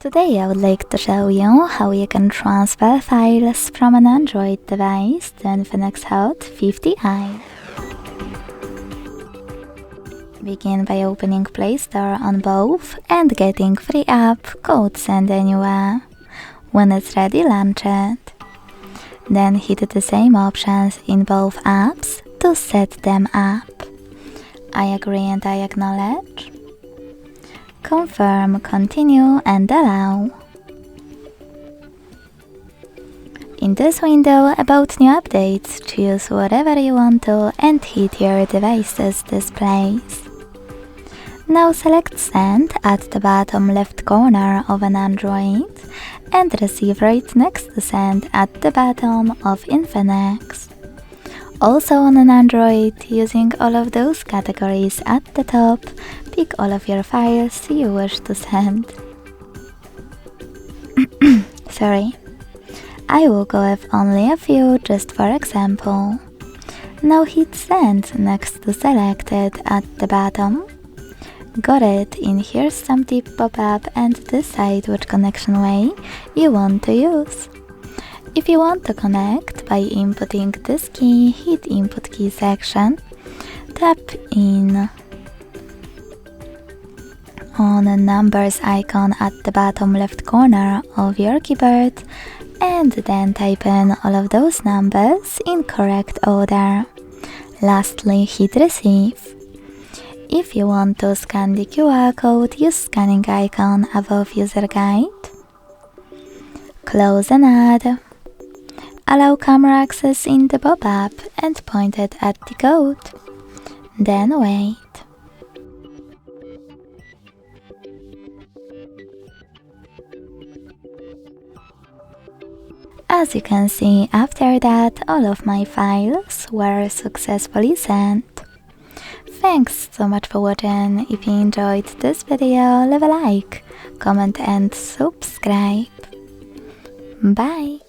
Today I would like to show you how you can transfer files from an Android device to Infinix Hot 50i. Begin by opening Play Store on both and getting free app code Send Anywhere. When it's ready, launch it. Then hit the same options in both apps to set them up. I agree and I acknowledge. Confirm, continue and allow. In this window about new updates, choose whatever you want to and hit your device's displays. Now select Send at the bottom left corner of an Android and receive right next to Send at the bottom of Infinix. Also on an Android, using all of those categories at the top, pick all of your files you wish to send. Sorry. I will go with only a few just for example. Now hit Send next to Selected at the bottom. Got it, in here's some tip pop-up and decide which connection way you want to use. If you want to connect by inputting this key, hit Input Key section, tap in on the numbers icon at the bottom left corner of your keyboard and then type in all of those numbers in correct order. Lastly, hit Receive. If you want to scan the QR code, use scanning icon above User Guide. Close and add. Allow camera access in the pop-up and point it at the code. Then wait. As you can see, after that, all of my files were successfully sent. Thanks so much for watching. If you enjoyed this video, leave a like, comment and subscribe. Bye!